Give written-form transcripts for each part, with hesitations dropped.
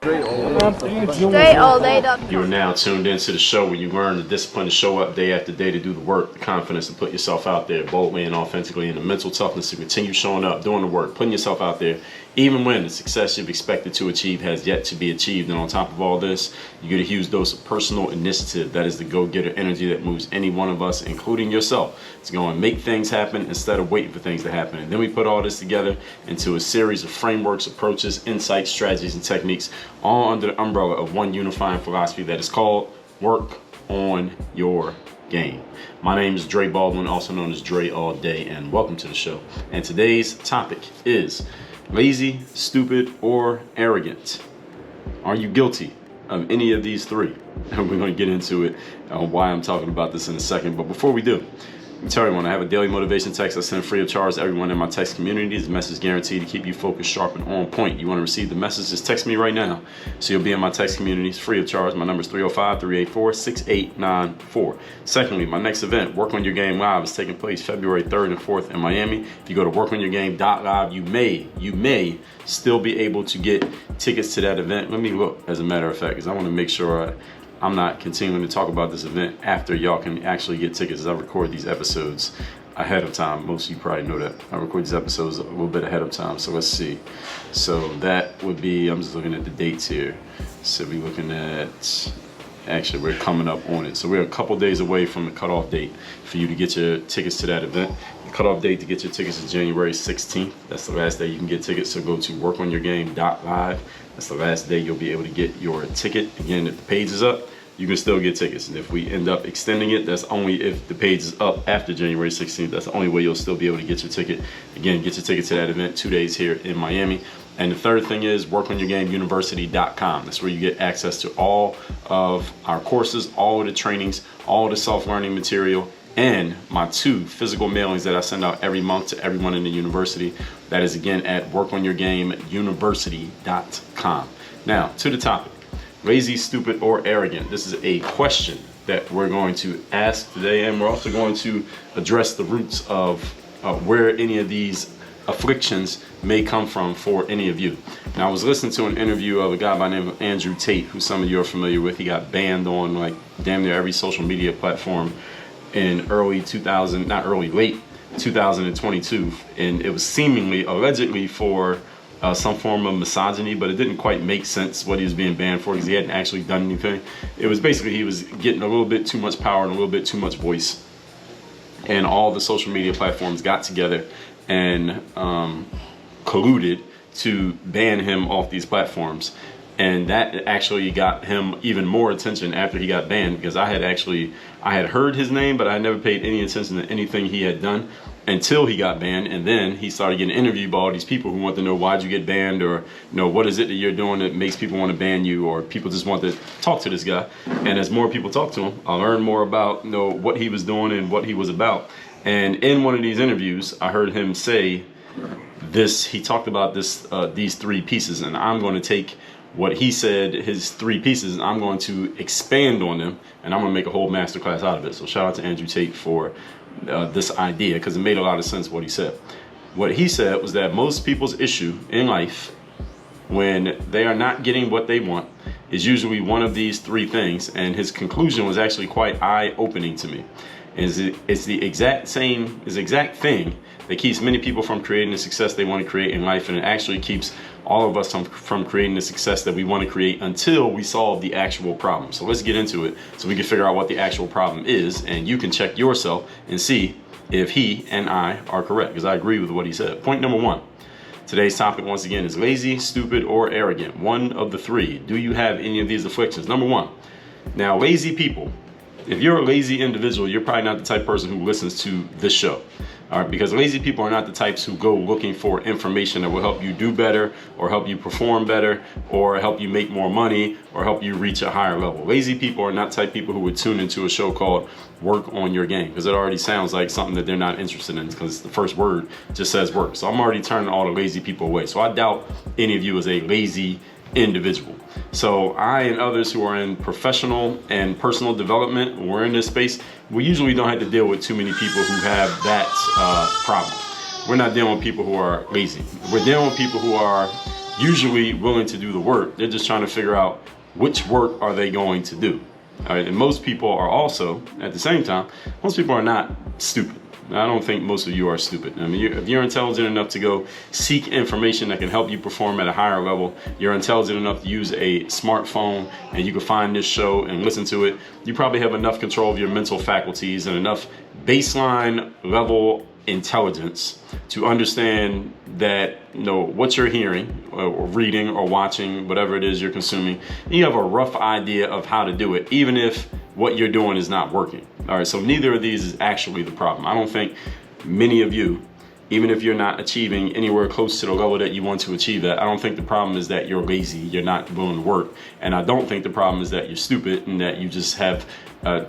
Straight all day. You are now tuned into the show where you learn the discipline to show up day after day to do the work, the confidence to put yourself out there boldly and authentically, and the mental toughness to continue showing up, doing the work, putting yourself out there, even when the success you've expected to achieve has yet to be achieved. And on top of all this, you get a huge dose of personal initiative. That is the go-getter energy that moves any one of us, including yourself, to go and make things happen instead of waiting for things to happen. And then we put all this together into a series of frameworks, approaches, insights, strategies, and techniques, all under the umbrella of one unifying philosophy that is called work on your game. My name is Dre Baldwin, also known as Dre All Day, and welcome to the show. And today's topic is lazy, stupid, or arrogant. Are you guilty of any of these three? And we're going to get into it, why I'm talking about this in a second. But before we do, I tell everyone I have a daily motivation text I send free of charge to everyone in my text community. This message is guaranteed to keep you focused, sharp, and on point. You want to receive the message, just text me right now. So you'll be in my text community. It's free of charge. My number is 305-384-6894. Secondly, my next event, Work on Your Game Live, is taking place February 3rd and 4th in Miami. If you go to workonyourgame.live, you may still be able to get tickets to that event. Let me look, as a matter of fact, because I want to make sure I'm not continuing to talk about this event after y'all can actually get tickets, as I record these episodes ahead of time. Most of you probably know that. I record these episodes a little bit ahead of time. So let's see. So that would be, I'm just looking at the dates here. So we're looking at, actually we're coming up on it. So we're a couple days away from the cutoff date for you to get your tickets to that event. The cutoff date to get your tickets is January 16th. That's the last day you can get tickets. So go to workonyourgame.live. That's the last day you'll be able to get your ticket. Again, if the page is up, you can still get tickets. And if we end up extending it, that's only if the page is up after January 16th. That's the only way you'll still be able to get your ticket. Again, get your ticket to that event 2 days here in Miami. And the third thing is workonyourgameuniversity.com. That's where you get access to all of our courses, all of the trainings, all of the self-learning material, and my 2 physical mailings that I send out every month to everyone in the university. That is, again, at workonyourgameuniversity.com. Now, to the topic. Lazy, stupid, or arrogant? This is a question that we're going to ask today, and we're also going to address the roots of where any of these afflictions may come from for any of you. Now, I was listening to an interview of a guy by the name of Andrew Tate, who some of you are familiar with. He got banned on like damn near every social media platform in late 2022, and it was seemingly, allegedly, for some form of misogyny, but it didn't quite make sense what he was being banned for because he hadn't actually done anything. It was basically he was getting a little bit too much power and a little bit too much voice, and all the social media platforms got together and colluded to ban him off these platforms. And that actually got him even more attention after he got banned, because I had heard his name, but I never paid any attention to anything he had done until he got banned. And then he started getting interviewed by all these people who want to know, why'd you get banned, or what is it that you're doing that makes people want to ban you, or people just want to talk to this guy. And as more people talk to him, I learned more about what he was doing and what he was about. And in one of these interviews, I heard him say this. He talked about these 3 pieces, and I'm going to take what he said, his 3 pieces, and I'm going to expand on them, and I'm going to make a whole masterclass out of it. So shout out to Andrew Tate for this idea, because it made a lot of sense what he said. What he said was that most people's issue in life, when they are not getting what they want, is usually one of these 3 things. And his conclusion was actually quite eye-opening to me. It's the exact thing that keeps many people from creating the success they want to create in life, and it actually keeps all of us from creating the success that we want to create until we solve the actual problem. So let's get into it so we can figure out what the actual problem is, and you can check yourself and see if he and I are correct, because I agree with what he said. Point number 1. Today's topic, once again, is lazy, stupid, or arrogant. One of the 3. Do you have any of these afflictions? Number 1. Now, lazy people. If you're a lazy individual, you're probably not the type of person who listens to this show. All right, because lazy people are not the types who go looking for information that will help you do better, or help you perform better, or help you make more money, or help you reach a higher level. Lazy people are not the type of people who would tune into a show called Work on Your Game, because it already sounds like something that they're not interested in, because the first word just says work. So I'm already turning all the lazy people away. So I doubt any of you is a lazy individual. So I and others who are in professional and personal development, we're in this space, we usually don't have to deal with too many people who have that problem. We're not dealing with people who are lazy. We're dealing with people who are usually willing to do the work. They're just trying to figure out which work are they going to do. All right, and most people are also, at the same time, most people are not stupid. I don't think most of you are stupid. I mean, if you're intelligent enough to go seek information that can help you perform at a higher level, you're intelligent enough to use a smartphone and you can find this show and listen to it, you probably have enough control of your mental faculties and enough baseline level intelligence to understand that, you know, what you're hearing or reading or watching, whatever it is you're consuming, you have a rough idea of how to do it, even if what you're doing is not working. All right, so neither of these is actually the problem. I don't think many of you, even if you're not achieving anywhere close to the level that you want to achieve at, I don't think the problem is that you're lazy, you're not willing to work. And I don't think the problem is that you're stupid and that you just have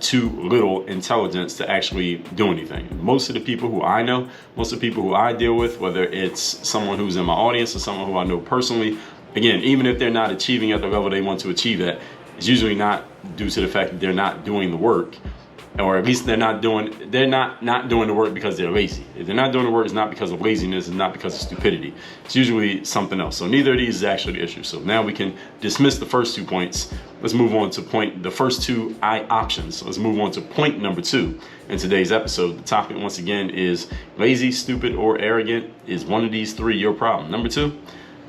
too little intelligence to actually do anything. Most of the people who I know, most of the people who I deal with, whether it's someone who's in my audience or someone who I know personally, again, even if they're not achieving at the level they want to achieve at, it's usually not due to the fact that they're not doing the work, or at least they're not doing the work because they're lazy. If they're not doing the work, it's not because of laziness, it's not because of stupidity. It's usually something else. So neither of these is actually the issue. So now we can dismiss the first 2 points. Let's move on to the first 2 options. Let's move on to point number 2 in today's episode. The topic once again is lazy, stupid, or arrogant. Is one of these 3 your problem? Number 2,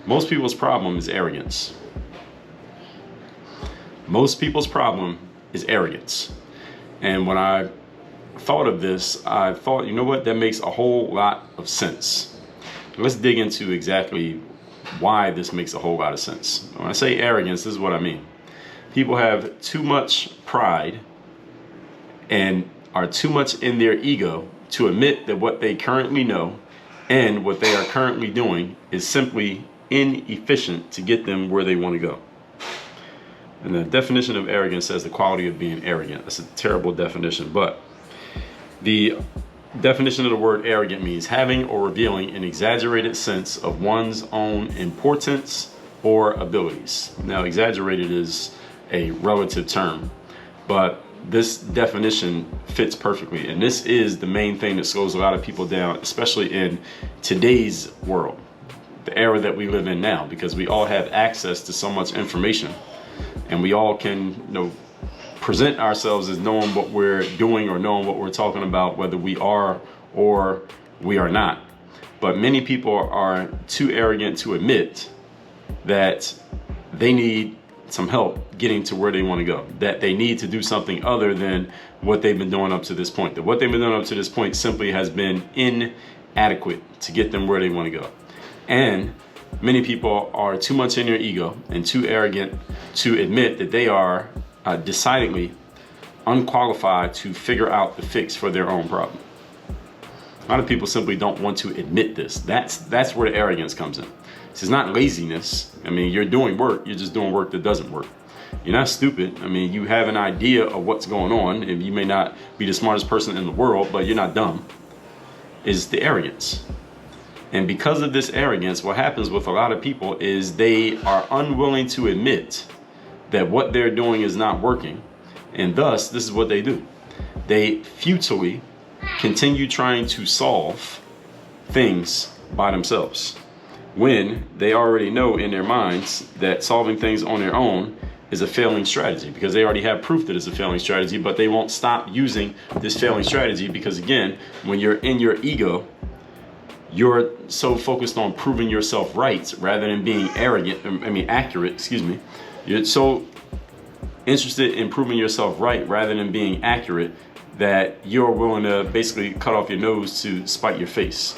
most people's problem is arrogance. Most people's problem is arrogance. And when I thought of this, I thought, you know what, that makes a whole lot of sense. Let's dig into exactly why this makes a whole lot of sense. When I say arrogance, this is what I mean. People have too much pride and are too much in their ego to admit that what they currently know and what they are currently doing is simply inefficient to get them where they want to go. And the definition of arrogance says the quality of being arrogant. That's a terrible definition, but the definition of the word arrogant means having or revealing an exaggerated sense of one's own importance or abilities. Now, exaggerated is a relative term, but this definition fits perfectly. And this is the main thing that slows a lot of people down, especially in today's world, the era that we live in now, because we all have access to so much information. And we all can, you know, present ourselves as knowing what we're doing or knowing what we're talking about, whether we are or we are not. But many people are too arrogant to admit that they need some help getting to where they want to go, that they need to do something other than what they've been doing up to this point, that what they've been doing up to this point simply has been inadequate to get them where they want to go. And many people are too much in their ego and too arrogant to admit that they are decidedly unqualified to figure out the fix for their own problem. A lot of people simply don't want to admit this. That's where the arrogance comes in. It's not laziness. I mean, you're doing work, you're just doing work that doesn't work. You're not stupid. I mean, you have an idea of what's going on, and you may not be the smartest person in the world, but you're not dumb. It's the arrogance. And because of this arrogance, what happens with a lot of people is they are unwilling to admit that what they're doing is not working. And thus, this is what they do. They futilely continue trying to solve things by themselves, when they already know in their minds that solving things on their own is a failing strategy, because they already have proof that it's a failing strategy, but they won't stop using this failing strategy because, again, when you're in your ego, you're so focused on proving yourself right rather than being accurate, You're so interested in proving yourself right rather than being accurate that you're willing to basically cut off your nose to spite your face.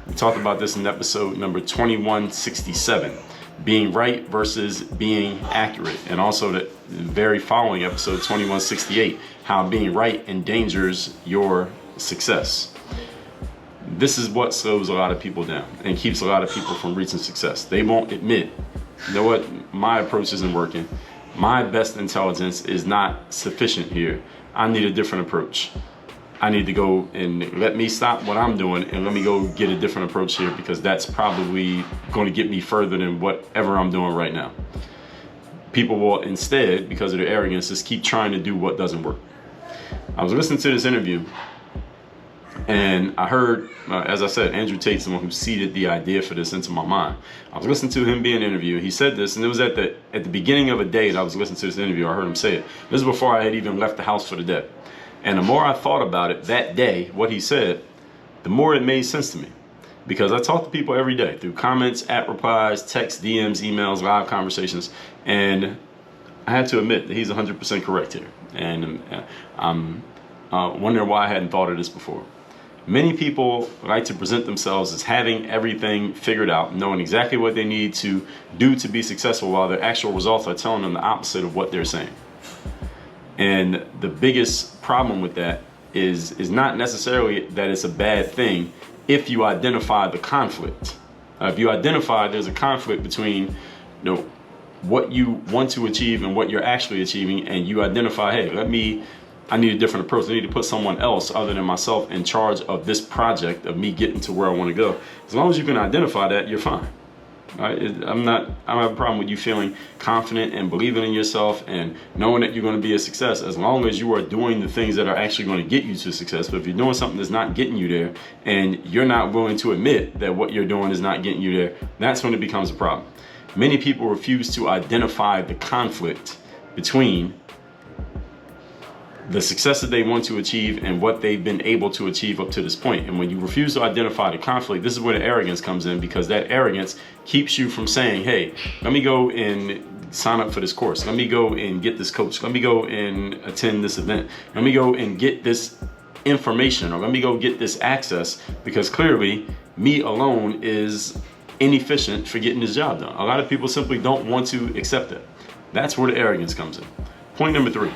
We talked about this in episode number 2167, being right versus being accurate. And also the very following episode, 2168, how being right endangers your success. This is what slows a lot of people down and keeps a lot of people from reaching success. They won't admit, you know what, my approach isn't working. My best intelligence is not sufficient here. I need a different approach. I need to go and let me stop what I'm doing and let me go get a different approach here, because that's probably going to get me further than whatever I'm doing right now. People will instead, because of their arrogance, just keep trying to do what doesn't work. I was listening to this interview And I heard, as I said, Andrew Tate's the one who seeded the idea for this into my mind. I was listening to him being interviewed. He said this, and it was at the beginning of a day that I was listening to this interview. I heard him say it. This is before I had even left the house for the day. And the more I thought about it that day, what he said, the more it made sense to me. Because I talk to people every day through comments, app replies, texts, DMs, emails, live conversations, and I had to admit that he's 100% correct here. And I'm wondering why I hadn't thought of this before. Many people like to present themselves as having everything figured out, knowing exactly what they need to do to be successful, while their actual results are telling them the opposite of what they're saying. And the biggest problem with that is not necessarily that it's a bad thing if you identify the conflict. If you identify there's a conflict between what you want to achieve and what you're actually achieving, and you identify, hey, I need a different approach. I need to put someone else other than myself in charge of this project of me getting to where I want to go. As long as you can identify that, you're fine. Right? I don't have a problem with you feeling confident and believing in yourself and knowing that you're going to be a success, as long as you are doing the things that are actually going to get you to success. But if you're doing something that's not getting you there, and you're not willing to admit that what you're doing is not getting you there, that's when it becomes a problem. Many people refuse to identify the conflict between the success that they want to achieve and what they've been able to achieve up to this point. And when you refuse to identify the conflict, this is where the arrogance comes in, because that arrogance keeps you from saying, hey, let me go and sign up for this course. Let me go and get this coach. Let me go and attend this event. Let me go and get this information, or let me go get this access, because clearly me alone is inefficient for getting this job done. A lot of people simply don't want to accept it. That's where the arrogance comes in. Point number 3.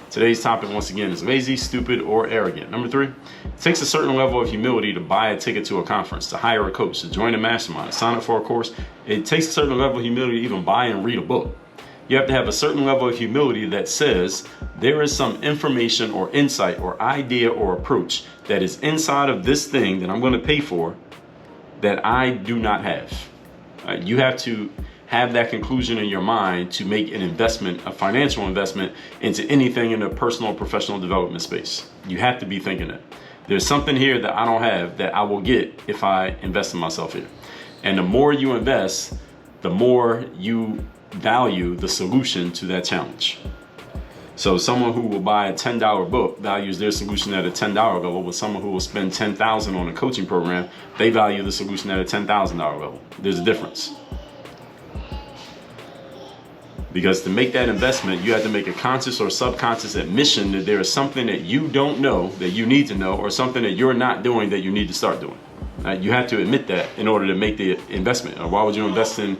Today's topic, once again, is lazy, stupid, or arrogant. Number 3, it takes a certain level of humility to buy a ticket to a conference, to hire a coach, to join a mastermind, to sign up for a course. It takes a certain level of humility to even buy and read a book. You have to have a certain level of humility that says there is some information or insight or idea or approach that is inside of this thing that I'm going to pay for that I do not have. You have to have that conclusion in your mind to make an investment, a financial investment, into anything in the personal or professional development space. You have to be thinking that there's something here that I don't have that I will get if I invest in myself here. And the more you invest, the more you value the solution to that challenge. So someone who will buy a $10 book values their solution at a $10 level, with someone who will spend $10,000 on a coaching program, they value the solution at a $10,000 level. There's a difference. Because to make that investment, you have to make a conscious or subconscious admission that there is something that you don't know that you need to know, or something that you're not doing that you need to start doing. You have to admit that in order to make the investment. Or why would you invest in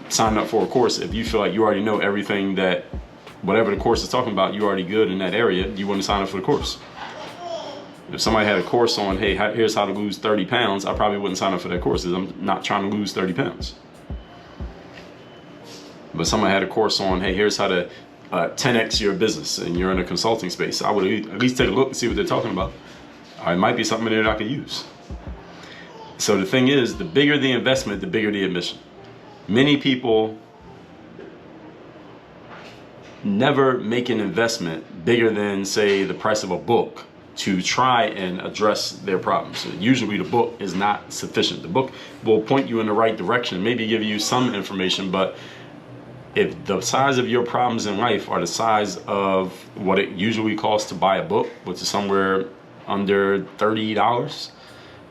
signing up for a course if you feel like you already know everything that whatever the course is talking about, you're already good in that area, you wouldn't sign up for the course. If somebody had a course on, hey, here's how to lose 30 pounds, I probably wouldn't sign up for that course, because I'm not trying to lose 30 pounds. But somebody had a course on, hey, here's how to 10x your business, and you're in a consulting space, I would at least take a look and see what they're talking about. It might be something there that I could use. So the thing is, the bigger the investment, the bigger the admission. Many people never make an investment bigger than, say, the price of a book to try and address their problems. Usually the book is not sufficient. The book will point you in the right direction, maybe give you some information, but if the size of your problems in life are the size of what it usually costs to buy a book, which is somewhere under $30,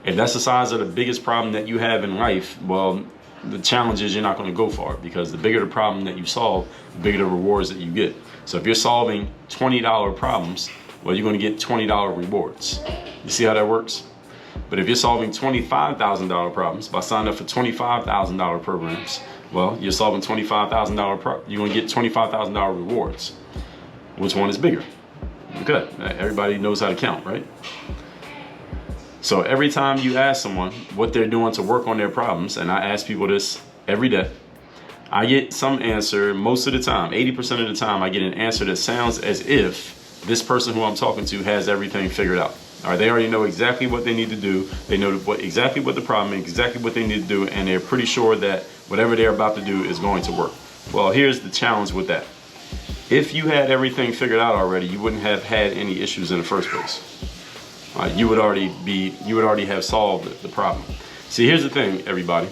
if that's the size of the biggest problem that you have in life, well, the challenge is you're not going to go far, because the bigger the problem that you solve, the bigger the rewards that you get. So if you're solving $20 problems, well, you're going to get $20 rewards. You see how that works? But if you're solving $25,000 problems by signing up for $25,000 programs, well, you're solving $25,000 you're going to get $25,000 rewards. Which one is bigger? Okay, everybody knows how to count, right? So every time you ask someone what they're doing to work on their problems, and I ask people this every day, I get some answer most of the time. 80% of the time, I get an answer that sounds as if this person who I'm talking to has everything figured out. All right, they already know exactly what they need to do. They know exactly what the problem is, exactly what they need to do, and they're pretty sure that whatever they're about to do is going to work. Well, here's the challenge with that. If you had everything figured out already, you wouldn't have had any issues in the first place. you would already have solved the problem. See, here's the thing, everybody.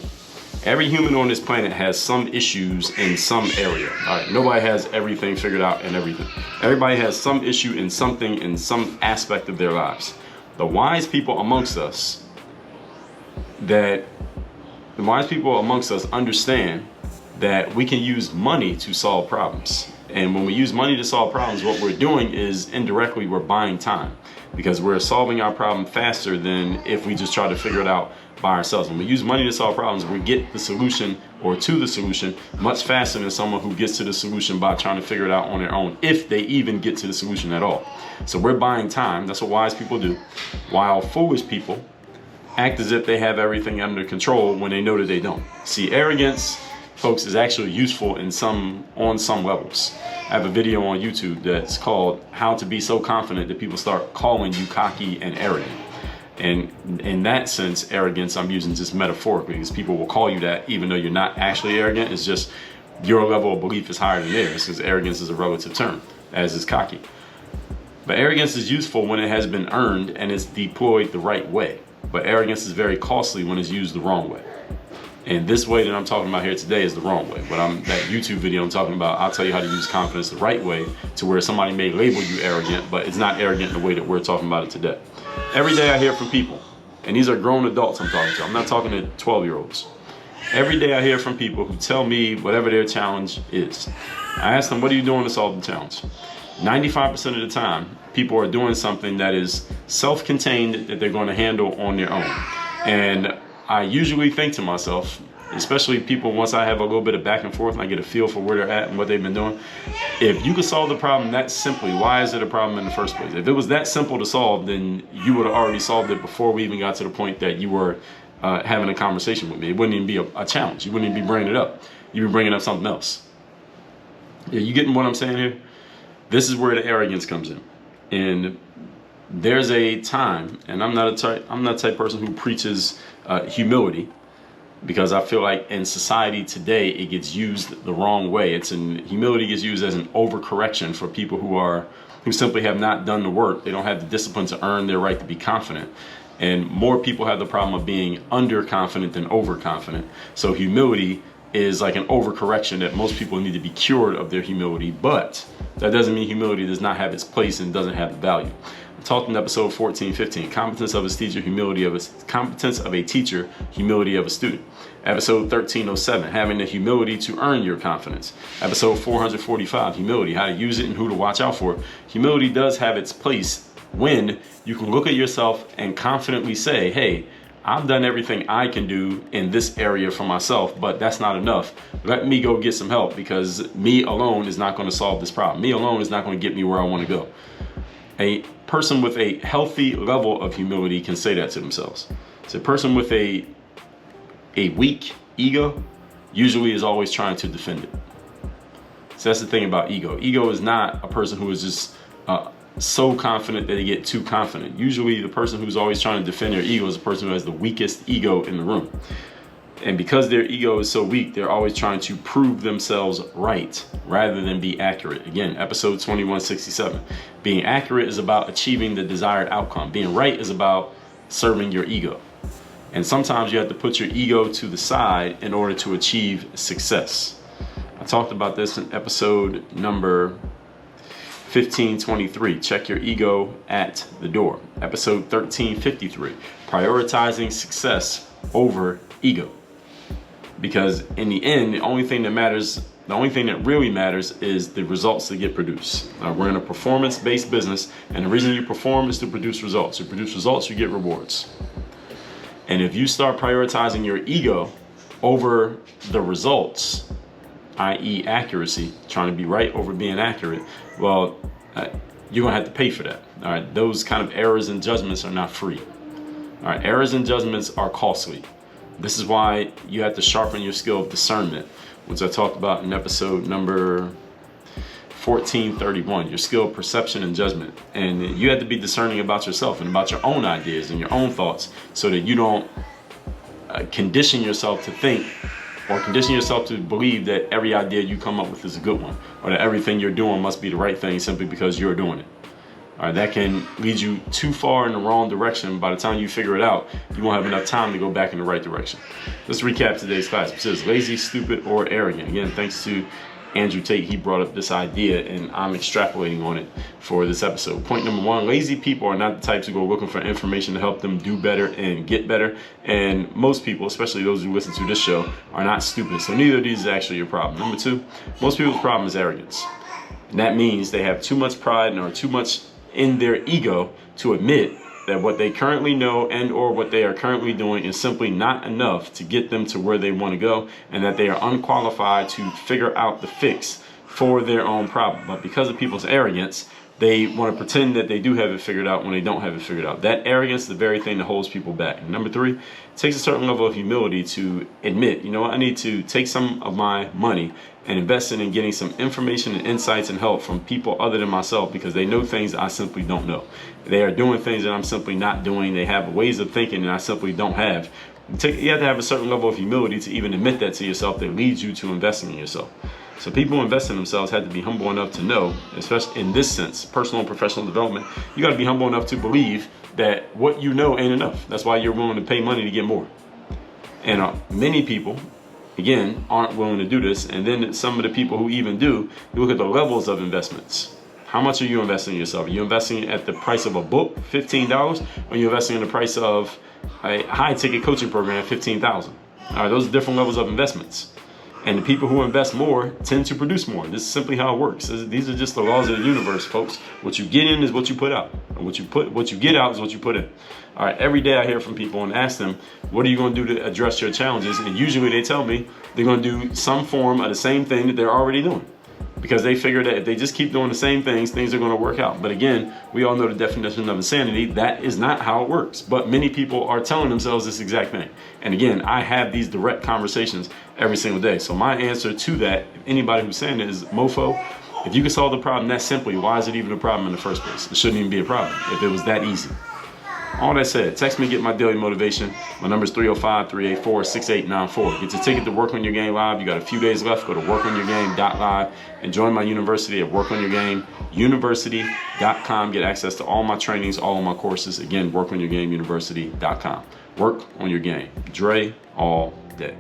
Every human on this planet has some issues in some area. All right, nobody has everything figured out in everything. Everybody has some issue in something, in some aspect of their lives. The wise people amongst us understand that we can use money to solve problems. And when we use money to solve problems, what we're doing is indirectly we're buying time, because we're solving our problem faster than if we just try to figure it out by ourselves. When we use money to solve problems, we get the solution or to the solution much faster than someone who gets to the solution by trying to figure it out on their own, if they even get to the solution at all. So we're buying time. That's what wise people do, while foolish people act as if they have everything under control when they know that they don't. See, arrogance, folks, is actually useful on some levels. I have a video on YouTube that's called How to Be So Confident That People Start Calling You Cocky and Arrogant. And in that sense, arrogance, I'm using just metaphorically, because people will call you that even though you're not actually arrogant. It's just your level of belief is higher than theirs, because arrogance is a relative term, as is cocky. But arrogance is useful when it has been earned and it's deployed the right way. But arrogance is very costly when it's used the wrong way. And this way that I'm talking about here today is the wrong way. But that YouTube video I'm talking about, I'll tell you how to use confidence the right way, to where somebody may label you arrogant, but it's not arrogant in the way that we're talking about it today. Every day I hear from people, and these are grown adults I'm talking to. I'm not talking to 12-year-olds. Every day I hear from people who tell me whatever their challenge is. I ask them, what are you doing to solve the challenge? 95% of the time, people are doing something that is self-contained, that they're going to handle on their own. And I usually think to myself, especially people, once I have a little bit of back and forth and I get a feel for where they're at and what they've been doing, if you could solve the problem that simply, why is it a problem in the first place? If it was that simple to solve, then you would have already solved it before we even got to the point that you were having a conversation with me. It wouldn't even be a challenge. You wouldn't even be bringing it up. You'd be bringing up something else. Yeah, you getting what I'm saying here? This is where the arrogance comes in. And there's a time, and I'm not the type of person who preaches humility, because I feel like in society today it gets used the wrong way. Humility gets used as an overcorrection for people who simply have not done the work. They don't have the discipline to earn their right to be confident. And more people have the problem of being underconfident than overconfident. So humility is like an overcorrection that most people need to be cured of their humility, but that doesn't mean humility does not have its place and doesn't have the value. I talked in episode 14-15, competence of a teacher, competence of a teacher, humility of a student. Episode 1307, having the humility to earn your confidence. Episode 445, humility, how to use it and who to watch out for. Humility does have its place when you can look at yourself and confidently say, hey, I've done everything I can do in this area for myself, but that's not enough. Let me go get some help, because me alone is not going to solve this problem. Me alone is not going to get me where I want to go. A person with a healthy level of humility can say that to themselves. So a person with a weak ego usually is always trying to defend it. So that's the thing about ego. Ego is not a person who is just so confident that they get too confident. Usually the person who's always trying to defend their ego is the person who has the weakest ego in the room. And because their ego is so weak, they're always trying to prove themselves right rather than be accurate. Again, episode 2167. Being accurate is about achieving the desired outcome. Being right is about serving your ego. And sometimes you have to put your ego to the side in order to achieve success. I talked about this in episode number 1523, check your ego at the door. Episode 1353, prioritizing success over ego. Because in the end, the only thing that really matters is the results that get produced. We're in a performance-based business, and the reason you perform is to produce results. You produce results, you get rewards. And if you start prioritizing your ego over the results, i.e. accuracy, trying to be right over being accurate, well, you're gonna have to pay for that. All right, those kind of errors and judgments are not free. All right, errors and judgments are costly. This is why you have to sharpen your skill of discernment, which I talked about in episode number 1431, your skill of perception and judgment. And you have to be discerning about yourself and about your own ideas and your own thoughts, so that you don't condition yourself to think or condition yourself to believe that every idea you come up with is a good one, or that everything you're doing must be the right thing simply because you're doing it. All right, that can lead you too far in the wrong direction. By the time you figure it out, you won't have enough time to go back in the right direction. Let's recap today's class. It says lazy, stupid, or arrogant. Again, thanks to Andrew Tate, he brought up this idea and I'm extrapolating on it for this episode. Point number one, lazy people are not the types who go looking for information to help them do better and get better. And most people, especially those who listen to this show, are not stupid. So neither of these is actually your problem. Number two, most people's problem is arrogance. And that means they have too much pride and are too much in their ego to admit that what they currently know and or what they are currently doing is simply not enough to get them to where they want to go, and that they are unqualified to figure out the fix for their own problem. But because of people's arrogance, they want to pretend that they do have it figured out when they don't have it figured out. That arrogance is the very thing that holds people back. And number three, it takes a certain level of humility to admit, you know what, I need to take some of my money and invest in getting some information and insights and help from people other than myself, because they know things I simply don't know. They are doing things that I'm simply not doing. They have ways of thinking that I simply don't have. You have to have a certain level of humility to even admit that to yourself, that leads you to investing in yourself. So people who invest in themselves have to be humble enough to know, especially in this sense, personal and professional development, you got to be humble enough to believe that what you know ain't enough. That's why you're willing to pay money to get more. And many people, again, aren't willing to do this. And then some of the people who even do, you look at the levels of investments. How much are you investing in yourself? Are you investing at the price of a book, $15? Or are you investing in the price of a high ticket coaching program, $15,000? All right, those are different levels of investments. And the people who invest more tend to produce more. This is simply how it works. These are just the laws of the universe, folks. What you get in is what you put out. And what you get out is what you put in. All right, every day I hear from people and ask them, what are you going to do to address your challenges? And usually they tell me they're going to do some form of the same thing that they're already doing, because they figure that if they just keep doing the same things are going to work out. But again, we all know the definition of insanity. That is not how it works. But many people are telling themselves this exact thing. And again, I have these direct conversations every single day. So my answer to that, anybody who's saying it, is mofo. If you can solve the problem that simply, why is it even a problem in the first place? It shouldn't even be a problem if it was that easy. All that said, text me, get my daily motivation. My number is 305-384-6894. Get your ticket to Work on Your Game Live. You got a few days left. Go to workonyourgame.live and join my university at Work on Your Game University.com. Get access to all my trainings, all of my courses. Again, workonyourgameuniversity.com. Work on your game. Dre all day.